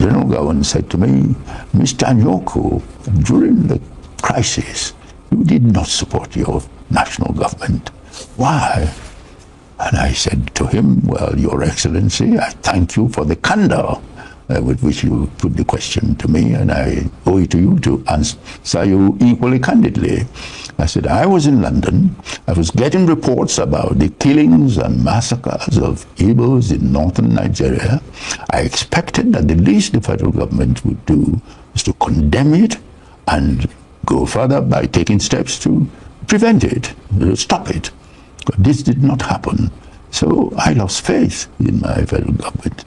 General Gowon said to me, Mr. Anyaoku, during the crisis, you did not support your national government. Why? And I said to him, well, Your Excellency, I thank you for the candor with which you put the question to me, and I owe it to you to answer you equally candidly. I said, I was in London. I was getting reports about the killings and massacres of Igbos in northern Nigeria. I expected that the least the federal government would do was to condemn it and go further by taking steps to prevent it, to stop it. But this did not happen. So I lost faith in my federal government.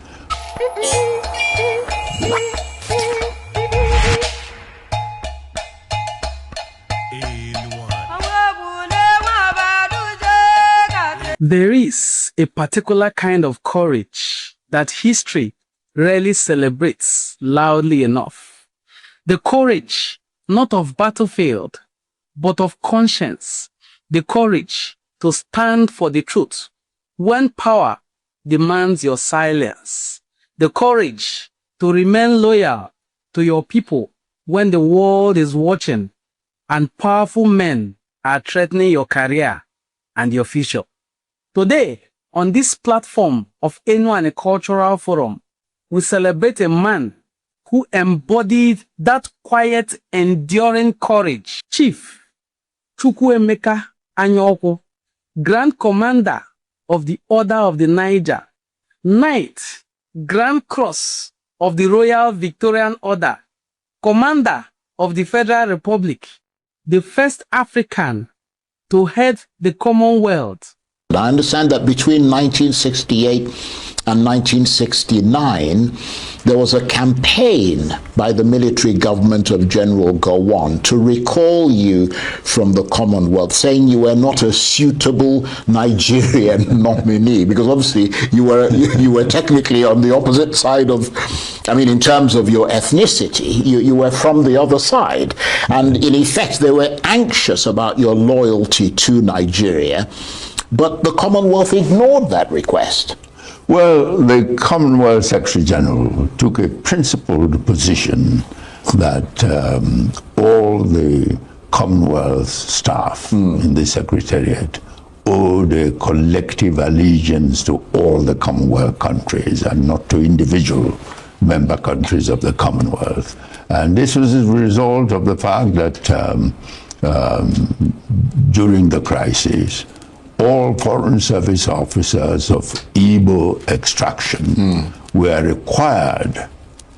There is a particular kind of courage that history rarely celebrates loudly enough. The courage not of battlefield, but of conscience. The courage to stand for the truth when power demands your silence. The courage to remain loyal to your people when the world is watching and powerful men are threatening your career and your future. Today, on this platform of Enuane Cultural Forum, we celebrate a man who embodied that quiet, enduring courage. Chief Emeka Anyaoku, Grand Commander of the Order of the Niger, Knight, Grand Cross of the Royal Victorian Order, Commander of the Federal Republic, the first African to head the Commonwealth. I understand that between 1968 and 1969, there was a campaign by the military government of General Gowon to recall you from the Commonwealth, saying you were not a suitable Nigerian nominee, because obviously you were technically on the opposite side of, I mean, in terms of your ethnicity, you were from the other side. And in effect, they were anxious about your loyalty to Nigeria. But the Commonwealth ignored that request. Well, the Commonwealth Secretary-General took a principled position that all the Commonwealth staff in the Secretariat owed a collective allegiance to all the Commonwealth countries and not to individual member countries of the Commonwealth. And this was a result of the fact that during the crisis, all Foreign Service officers of Igbo extraction were required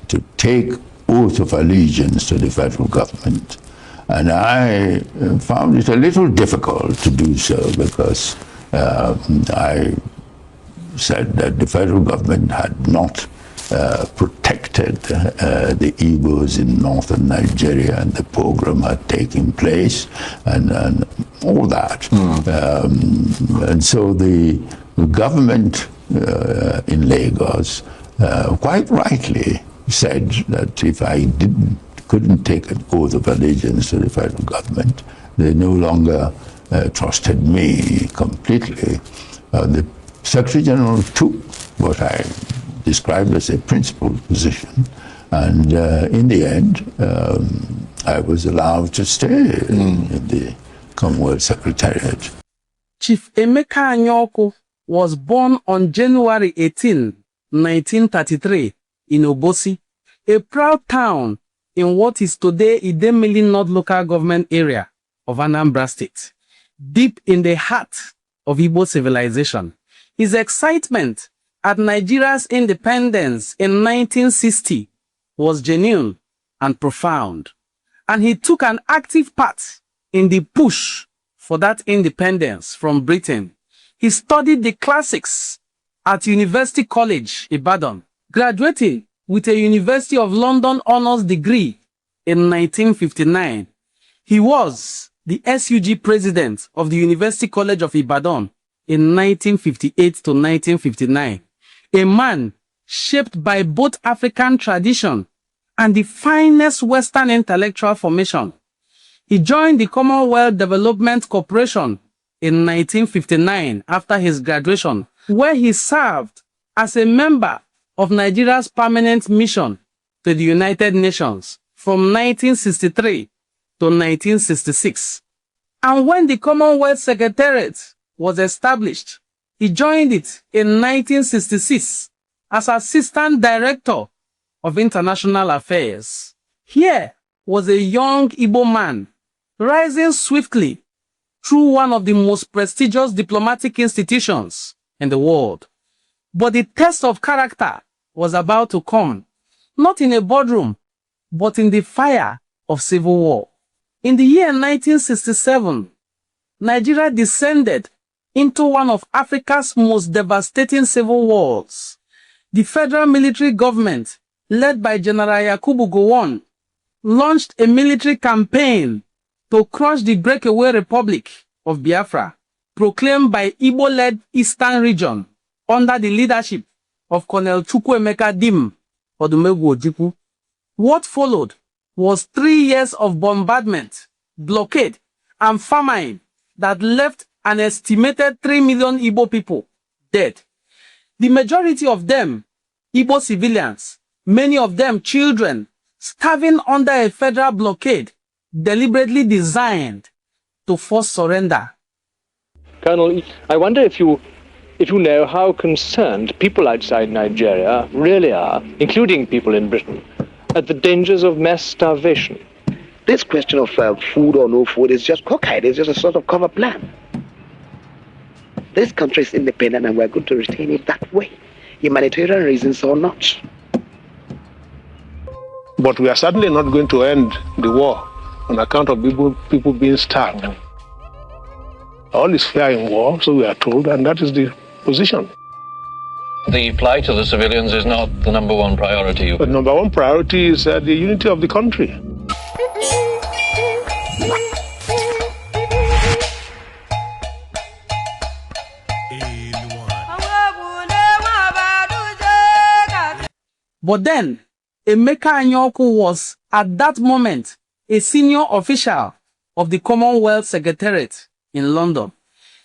to take oath of allegiance to the federal government. And I found it a little difficult to do so because I said that the federal government had not protected the Igbos in northern Nigeria, and the pogrom had taken place, and all that. And so the government in Lagos quite rightly said that if I couldn't take an oath of allegiance to the federal government, they no longer trusted me completely. The Secretary-General took what I described as a principled position, and in the end, I was allowed to stay in the Commonwealth Secretariat. Chief Emeka Anyaoku was born on January 18, 1933, in Obosi, a proud town in what is today Idemili North local government area of Anambra State, deep in the heart of Igbo civilization. His excitement at Nigeria's independence in 1960 was genuine and profound, and he took an active part in the push for that independence from Britain. He studied the classics at University College, Ibadan, graduating with a University of London honours degree in 1959. He was the SUG president of the University College of Ibadan in 1958 to 1959. A man shaped by both African tradition and the finest Western intellectual formation. He joined the Commonwealth Development Corporation in 1959 after his graduation, where he served as a member of Nigeria's permanent mission to the United Nations from 1963 to 1966. And when the Commonwealth Secretariat was established, he joined it in 1966 as Assistant Director of International Affairs. Here was a young Igbo man rising swiftly through one of the most prestigious diplomatic institutions in the world. But the test of character was about to come, not in a boardroom, but in the fire of civil war. In the year 1967, Nigeria descended into one of Africa's most devastating civil wars. The federal military government, led by General Yakubu Gowon, launched a military campaign to crush the breakaway Republic of Biafra, proclaimed by Igbo-led Eastern Region under the leadership of Colonel Chief Emeka Anyaoku. What followed was 3 years of bombardment, blockade, and famine that left an estimated 3 million Igbo people dead. The majority of them, Igbo civilians, many of them children, starving under a federal blockade deliberately designed to force surrender. Colonel, I wonder if you know how concerned people outside Nigeria really are, including people in Britain, at the dangers of mass starvation. This question of food or no food is just cockeyed. It's just a sort of cover plan. This country is independent and we're going to retain it that way, humanitarian reasons or not. But we are certainly not going to end the war on account of people being starved. All is fair in war, so we are told, and that is the position. The plight of the civilians is not the number one priority. The number one priority is the unity of the country. But then, Emeka Anyaoku was, at that moment, a senior official of the Commonwealth Secretariat in London.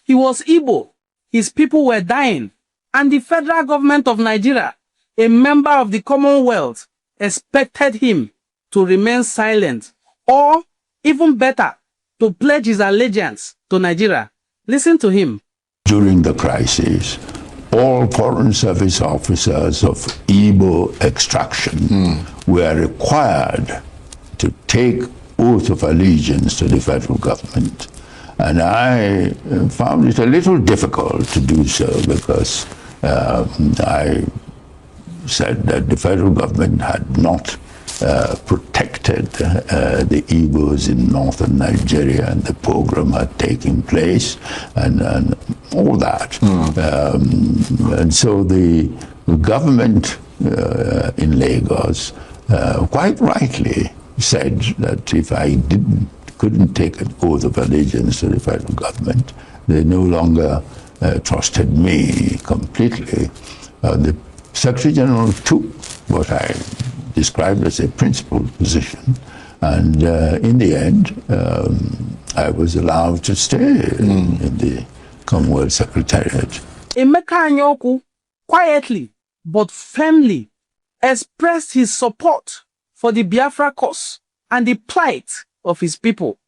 He was Igbo, his people were dying, and the federal government of Nigeria, a member of the Commonwealth, expected him to remain silent, or, even better, to pledge his allegiance to Nigeria. Listen to him. During the crisis, all Foreign Service officers of Igbo extraction were required to take oath of allegiance to the federal government. And I found it a little difficult to do so because I said that the federal government had not protected the Igbos in northern Nigeria, and the pogrom had taken place, and all that. And so the government in Lagos quite rightly said that if I couldn't take an oath of allegiance to the federal government, they no longer trusted me completely. The Secretary-General took what I described as a principled position, and in the end, I was allowed to stay in the Commonwealth Secretariat. Emeka Anyaoku quietly but firmly expressed his support for the Biafra cause and the plight of his people.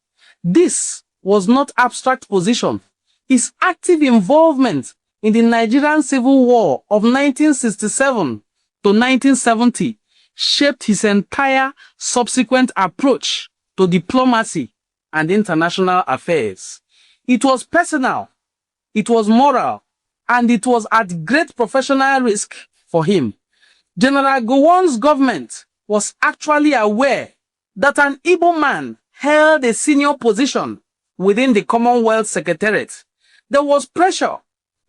This was not abstract position. His active involvement in the Nigerian Civil War of 1967 to 1970 shaped his entire subsequent approach to diplomacy and international affairs. It was personal, it was moral, and it was at great professional risk for him. General Gowon's government was actually aware that an Igbo man held a senior position within the Commonwealth Secretariat. There was pressure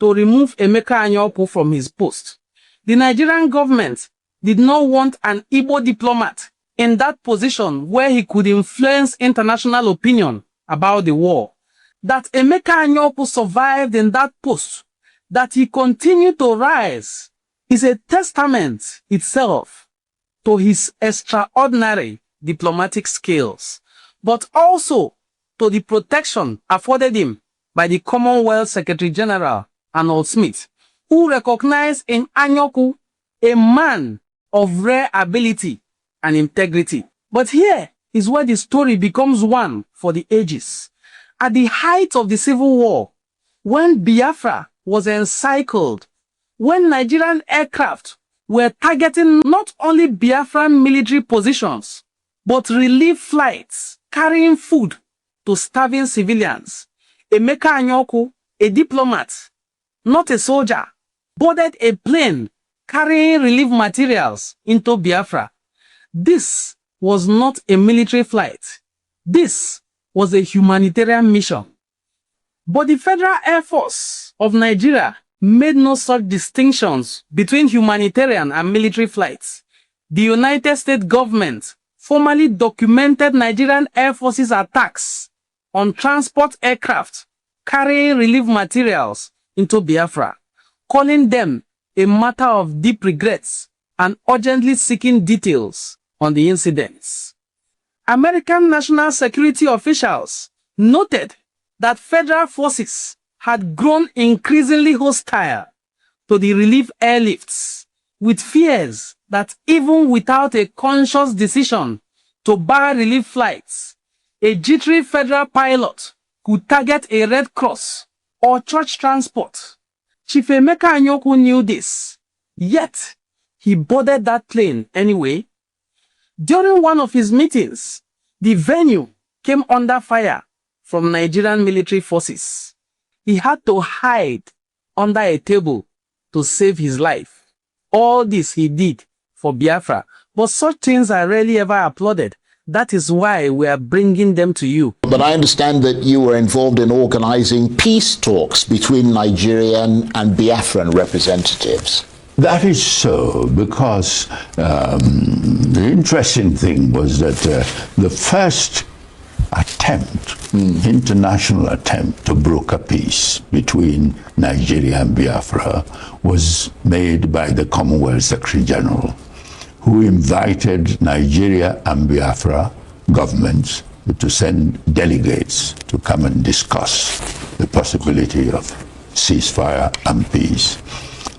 to remove Emeka Anyaoku from his post. The Nigerian government did not want an Igbo diplomat in that position where he could influence international opinion about the war. That Emeka Anyaoku survived in that post, that he continued to rise, is a testament itself to his extraordinary diplomatic skills, but also to the protection afforded him by the Commonwealth Secretary-General, Arnold Smith, who recognized in Anyaoku a man of rare ability and integrity. But here is where the story becomes one for the ages. At the height of the Civil War, when Biafra was encircled, when Nigerian aircraft were targeting not only Biafran military positions, but relief flights carrying food to starving civilians, Emeka Anyaoku, a diplomat, not a soldier, boarded a plane carrying relief materials into Biafra. This was not a military flight. This was a humanitarian mission. But the Federal Air Force of Nigeria made no such distinctions between humanitarian and military flights. The United States government formally documented Nigerian Air Force's attacks on transport aircraft carrying relief materials into Biafra, calling them a matter of deep regrets and urgently seeking details on the incidents. American national security officials noted that federal forces had grown increasingly hostile to the relief airlifts, with fears that even without a conscious decision to bar relief flights, a jittery federal pilot could target a Red Cross or church transport. Chief Emeka Anyaoku knew this, yet he boarded that plane anyway. During one of his meetings, the venue came under fire from Nigerian military forces. He had to hide under a table to save his life. All this he did for Biafra, but such things are rarely ever applauded. That is why we are bringing them to you. But I understand that you were involved in organizing peace talks between Nigerian and Biafran representatives. That is so, because the interesting thing was that the first attempt, international attempt to broker peace between Nigeria and Biafra was made by the Commonwealth Secretary-General, who invited Nigeria and Biafra governments to send delegates to come and discuss the possibility of ceasefire and peace.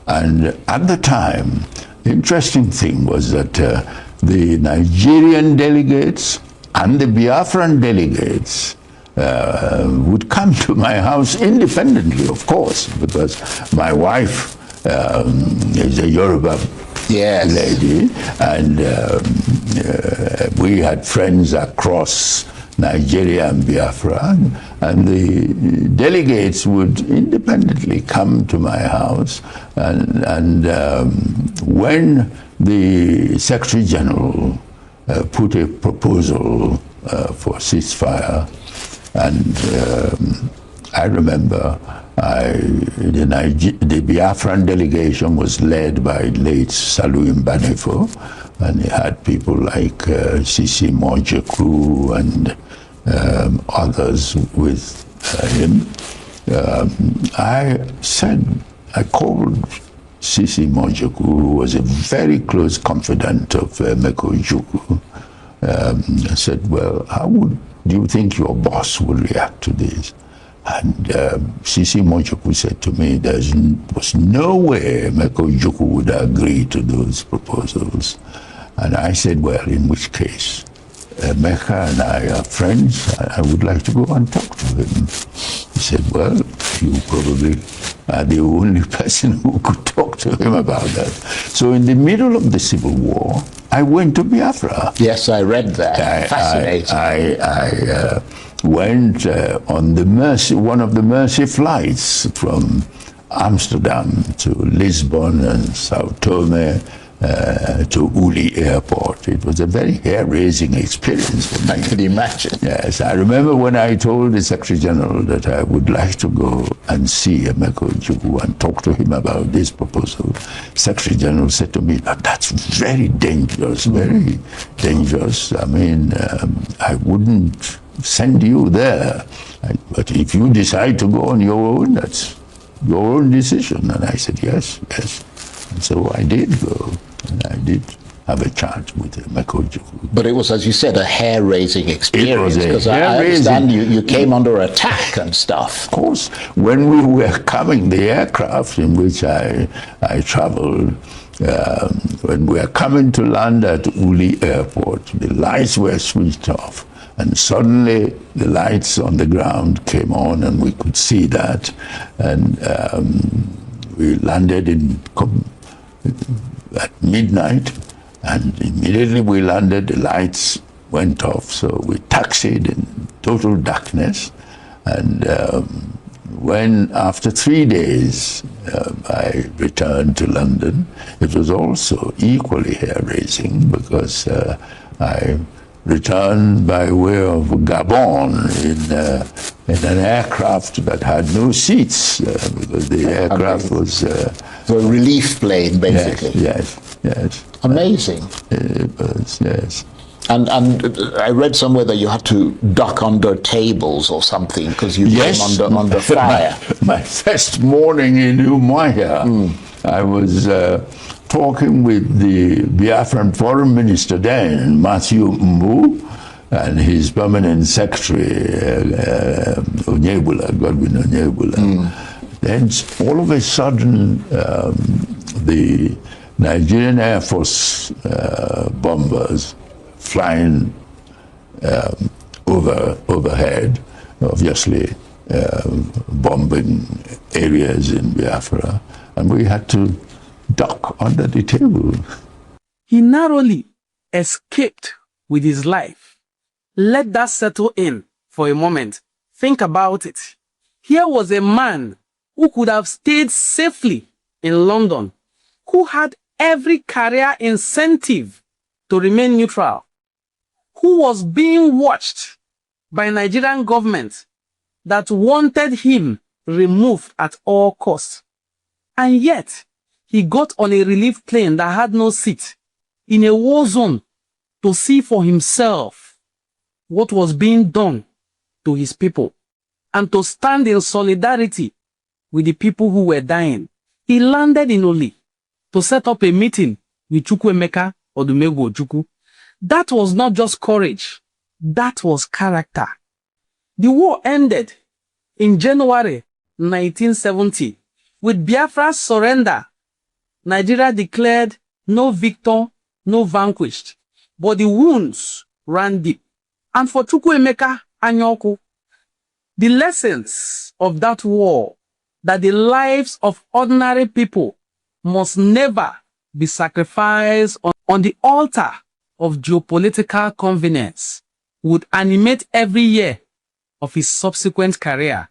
And at the time, the interesting thing was that the Nigerian delegates and the Biafran delegates would come to my house independently, of course, because my wife is a Yoruba lady, and we had friends across Nigeria and Biafra, and the delegates would independently come to my house, and when the Secretary General put a proposal for ceasefire, and I remember the Biafran delegation was led by late Salu Mbanefo, and he had people like Sisi Mojeku and others with him. I called Sisi Mojeku, who was a very close confidant of Emeka Ojukwu. I said, well, how do you think your boss would react to this? And Sisi Mojeku said to me, there was no way Emeka Ojukwu would agree to those proposals. And I said, well, in which case, Emeka and I are friends. I would like to go and talk to him. He said, well, you probably are the only person who could talk to him about that. So in the middle of the Civil War, I went to Biafra. Yes, I read that. Fascinating. I went on one of the Mercy flights from Amsterdam to Lisbon and Sao Tome to Uli Airport. It was a very hair-raising experience for me. I could imagine. Yes, I remember when I told the Secretary General that I would like to go and see Emeka Ojukwu and talk to him about this proposal. Secretary General said to me, that's very dangerous, very dangerous. I mean, I wouldn't send you there. But if you decide to go on your own, that's your own decision. And I said, yes. And so I did go, and I did have a chat with Emeka Ojukwu. But it was, as you said, a hair-raising experience, because I hair-raising. understand you came under attack and stuff. Of course, when we were coming, the aircraft in which I traveled when we were coming to land at Uli Airport, the lights were switched off. And suddenly the lights on the ground came on and we could see that. And we landed at midnight, and immediately we landed, the lights went off. So we taxied in total darkness. And when, after 3 days, I returned to London, it was also equally hair-raising because I returned by way of Gabon in an aircraft that had no seats because the aircraft was... So a relief plane, basically. Yes. Amazing. It was, yes. And I read somewhere that you had to duck under tables or something because you came under fire. My first morning in Umuahia, I was talking with the Biafran foreign minister then, Matthew Mbu, and his permanent secretary, Onyebula, Godwin Onyebula. Then all of a sudden, the Nigerian Air Force bombers flying overhead, obviously bombing areas in Biafra, and we had to duck under the table. He narrowly escaped with his life. Let that settle in for a moment. Think about it. Here was a man who could have stayed safely in London, who had every career incentive to remain neutral, who was being watched by Nigerian government that wanted him removed at all costs. And yet, he got on a relief plane that had no seat in a war zone to see for himself what was being done to his people and to stand in solidarity with the people who were dying. He landed in Oli to set up a meeting with Chukwu Emeka Ojukwu. That was not just courage, that was character. The war ended in January 1970 with Biafra's surrender. Nigeria declared no victor, no vanquished, but the wounds ran deep. And for Chukwu Emeka Anyaoku, the lessons of that war, that the lives of ordinary people must never be sacrificed on the altar of geopolitical convenience, would animate every year of his subsequent career.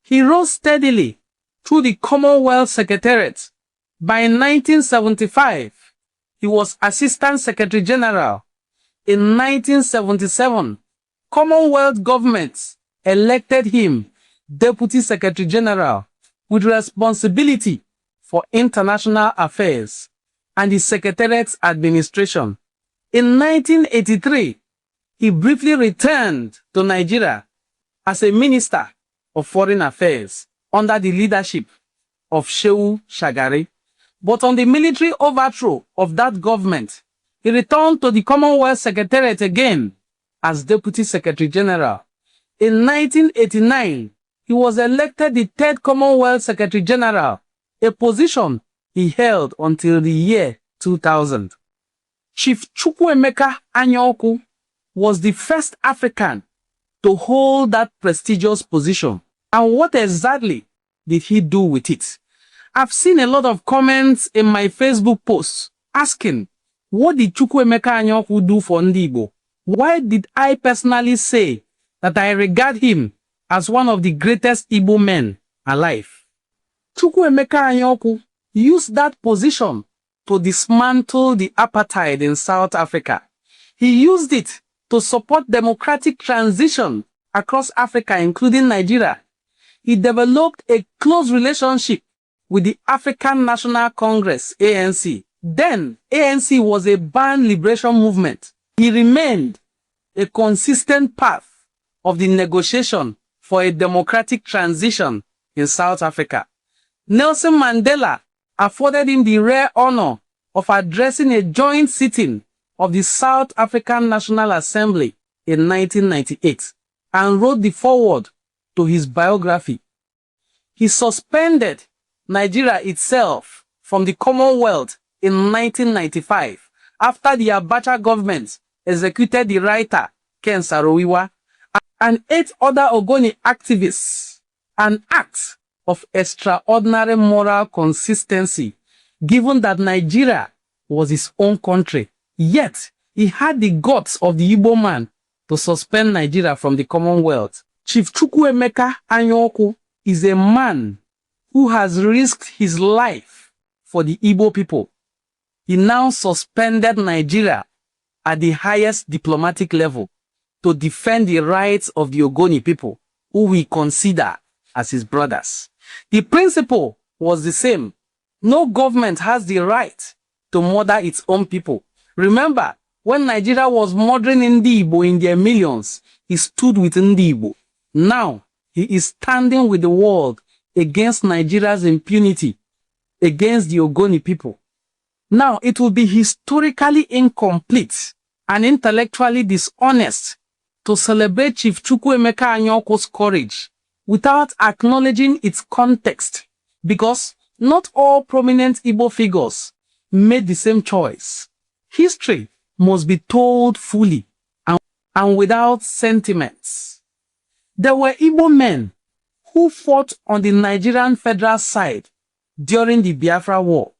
He rose steadily through the Commonwealth Secretariat. By 1975, he was Assistant Secretary-General. In 1977, Commonwealth government elected him Deputy Secretary-General with responsibility for international affairs and the Secretariat's administration. In 1983, he briefly returned to Nigeria as a Minister of Foreign Affairs under the leadership of Shehu Shagari. But on the military overthrow of that government, he returned to the Commonwealth Secretariat again as Deputy Secretary-General. In 1989, he was elected the third Commonwealth Secretary-General, a position he held until the year 2000. Chief Emeka Anyaoku was the first African to hold that prestigious position. And what exactly did he do with it? I've seen a lot of comments in my Facebook posts asking, what did Emeka Anyaoku do for Ndibo? Why did I personally say that I regard him as one of the greatest Igbo men alive? Emeka Anyaoku used that position to dismantle the apartheid in South Africa. He used it to support democratic transition across Africa, including Nigeria. He developed a close relationship with the African National Congress, ANC. Then, ANC was a banned liberation movement. He remained a consistent path of the negotiation for a democratic transition in South Africa. Nelson Mandela afforded him the rare honor of addressing a joint sitting of the South African National Assembly in 1998 and wrote the foreword to his biography. He suspended Nigeria itself from the Commonwealth in 1995 after the Abacha government executed the writer Ken Saro-Wiwa and 8 other Ogoni activists, an act of extraordinary moral consistency, given that Nigeria was his own country. Yet, he had the guts of the Igbo man to suspend Nigeria from the Commonwealth. Chief Emeka Anyaoku is a man who has risked his life for the Igbo people. He now suspended Nigeria at the highest diplomatic level to defend the rights of the Ogoni people, who we consider as his brothers. The principle was the same. No government has the right to murder its own people. Remember, when Nigeria was murdering Ndi Igbo in their millions, he stood with Ndi Igbo. Now, he is standing with the world against Nigeria's impunity, against the Ogoni people. Now, it will be historically incomplete and intellectually dishonest to celebrate Chief Emeka Anyaoku's courage without acknowledging its context, because not all prominent Igbo figures made the same choice. History must be told fully and without sentiments. There were Igbo men who fought on the Nigerian federal side during the Biafra War.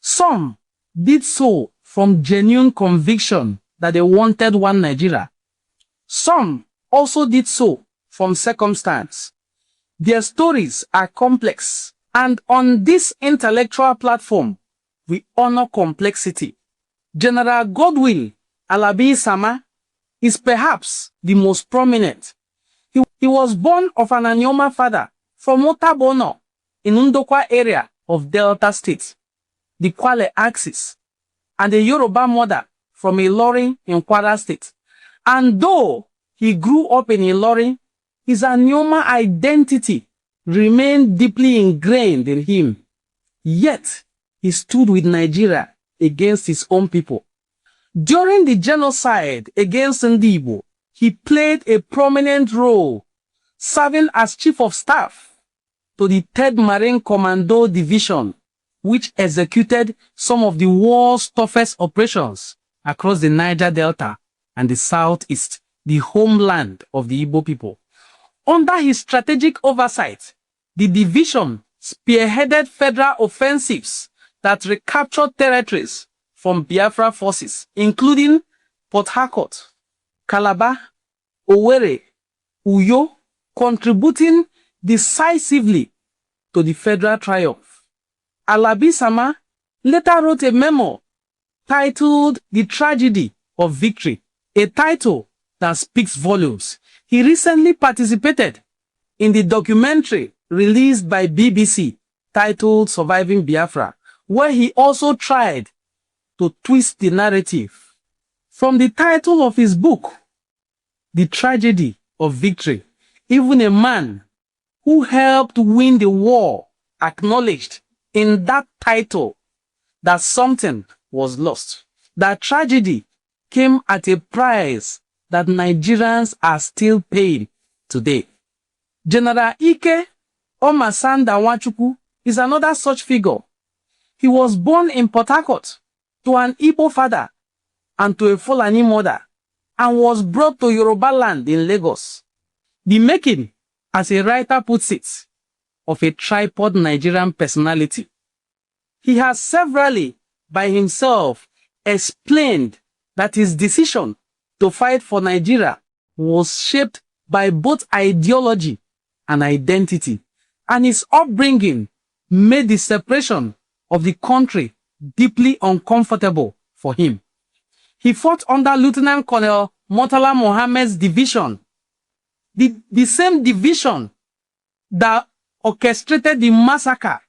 Some did so from genuine conviction that they wanted one Nigeria. Some also did so from circumstance. Their stories are complex, and on this intellectual platform, we honor complexity. General Godwin Alabi-Sama is perhaps the most prominent. He was born of an Anyoma father from Otabono in Ndokwa area of Delta State, the Kwale Axis, and a Yoruba mother from Ilorin in Kwara State. And though he grew up in Ilorin, his Anyoma identity remained deeply ingrained in him. Yet, he stood with Nigeria against his own people. During the genocide against Ndi Igbo, he played a prominent role, serving as Chief of Staff to the 3rd Marine Commando Division, which executed some of the war's toughest operations across the Niger Delta and the Southeast, the homeland of the Igbo people. Under his strategic oversight, the division spearheaded federal offensives that recaptured territories from Biafra forces, including Port Harcourt, Calabar, Owerri, Uyo, contributing decisively to the federal triumph. Alabi-Sama later wrote a memo titled The Tragedy of Victory, a title that speaks volumes. He recently participated in the documentary released by BBC titled Surviving Biafra, where he also tried to twist the narrative. From the title of his book, The Tragedy of Victory, even a man who helped win the war acknowledged in that title that something was lost. That tragedy came at a price that Nigerians are still paying today. General Ike Omasanda Nwachukwu is another such figure. He was born in Port Harcourt to an Igbo father and to a Fulani mother, and was brought to Yoruba land in Lagos. The making, as a writer puts it, of a tripod Nigerian personality. He has severally, by himself, explained that his decision to fight for Nigeria was shaped by both ideology and identity, and his upbringing made the separation of the country deeply uncomfortable for him. He fought under Lieutenant Colonel Murtala Mohammed's division, the same division that orchestrated the massacre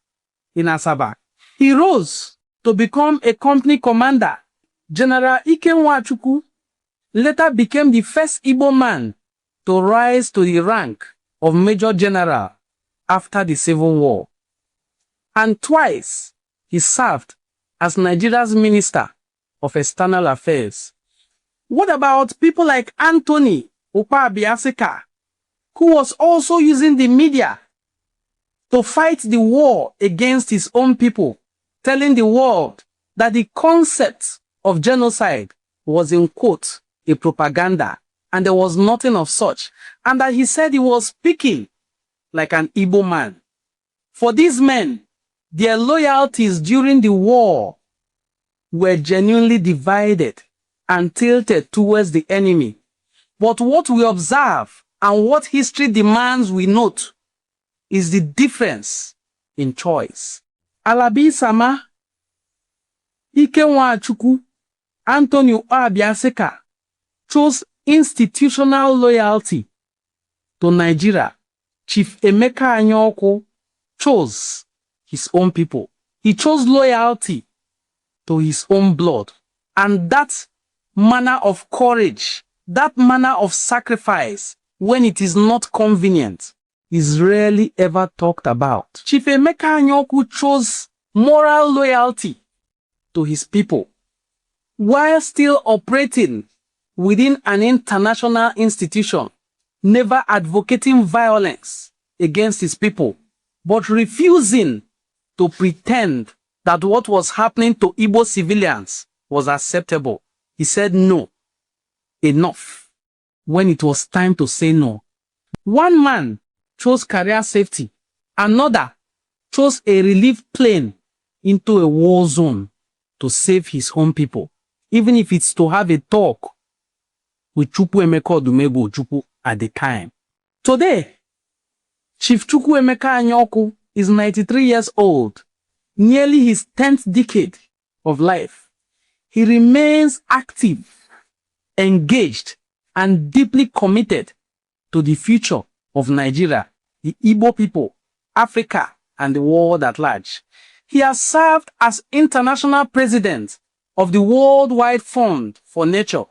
in Asaba. He rose to become a company commander. General Ike Nwachukwu later became the first Igbo man to rise to the rank of Major General after the Civil War. And twice he served as Nigeria's Minister of External Affairs. What about people like Anthony Ukwa-Biasika, who was also using the media to fight the war against his own people, telling the world that the concept of genocide was, in quote, a propaganda, and there was nothing of such, and that he said he was speaking like an Igbo man. For these men, their loyalties during the war were genuinely divided and tilted towards the enemy. But what we observe and what history demands we note is the difference in choice. Alabi Sama, Ike Nwachukwu, Anthony Obiaseka chose institutional loyalty to Nigeria. Chief Emeka Anyaoku chose his own people. He chose loyalty to his own blood. And that manner of courage, that manner of sacrifice, when it is not convenient, is rarely ever talked about. Chief Emeka Anyaoku chose moral loyalty to his people, while still operating within an international institution, never advocating violence against his people, but refusing to pretend that what was happening to Igbo civilians was acceptable. He said no, enough, when it was time to say no. One man chose career safety, another chose a relief plane into a war zone to save his own people, even if it's to have a talk with Chukwu Emeka Odumegwu Chukwu at the time. Today, Chief Chukwu Emeka Anyaoku is 93 years old, nearly his 10th decade of life. He remains active, engaged, and deeply committed to the future of Nigeria, the Igbo people, Africa, and the world at large. He has served as international president of the Worldwide Fund for Nature,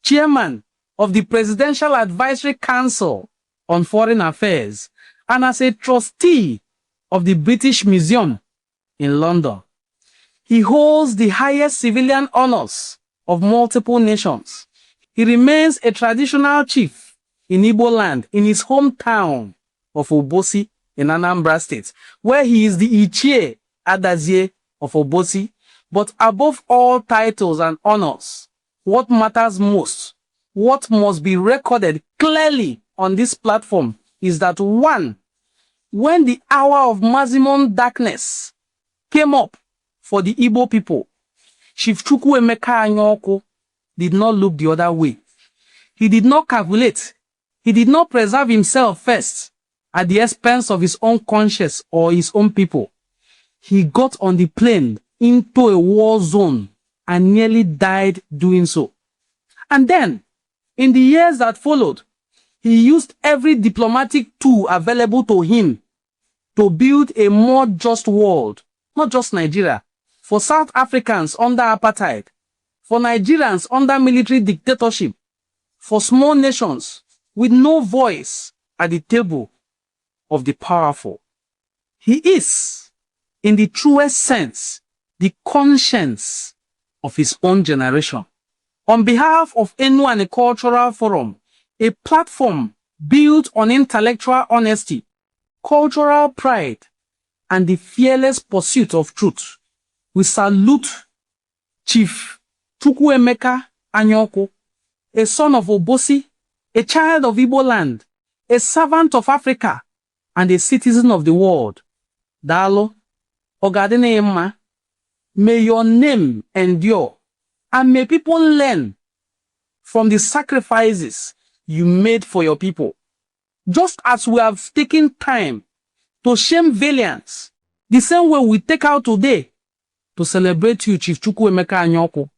chairman of the Presidential Advisory Council on Foreign Affairs, and as a trustee of the British Museum in London. He holds the highest civilian honors of multiple nations. He remains a traditional chief in Igbo land in his hometown of Obosi in Anambra State, where he is the Ichie Adazie of Obosi. But above all titles and honors, what matters most, what must be recorded clearly on this platform, is that one, when the hour of maximum darkness came up for the Igbo people, Chief Chukwu Emeka Anyaoku did not look the other way. He did not calculate. He did not preserve himself first at the expense of his own conscience or his own people. He got on the plane into a war zone and nearly died doing so. And then, in the years that followed, he used every diplomatic tool available to him to build a more just world, not just Nigeria, for South Africans under apartheid, for Nigerians under military dictatorship, for small nations with no voice at the table of the powerful. He is, in the truest sense, the conscience of his own generation. On behalf of Enuane Cultural Forum, a platform built on intellectual honesty, cultural pride, and the fearless pursuit of truth, we salute Chief Chukwu Emeka Anyaoku, a son of Obosi, a child of Igbo land, a servant of Africa, and a citizen of the world. Dalo, Ogadene Emma, may your name endure, and may people learn from the sacrifices you made for your people. Just as we have taken time to shame valiance, the same way we take out today to celebrate you, Chief Chukwu Emeka Anyaoku.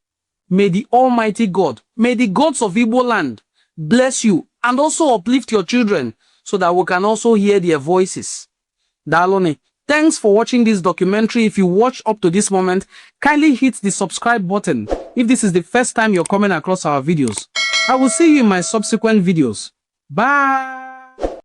May the Almighty God, may the gods of Igbo land bless you and also uplift your children so that we can also hear their voices. Dalone, thanks for watching this documentary. If you watched up to this moment, kindly hit the subscribe button if this is the first time you're coming across our videos. I will see you in my subsequent videos. Bye!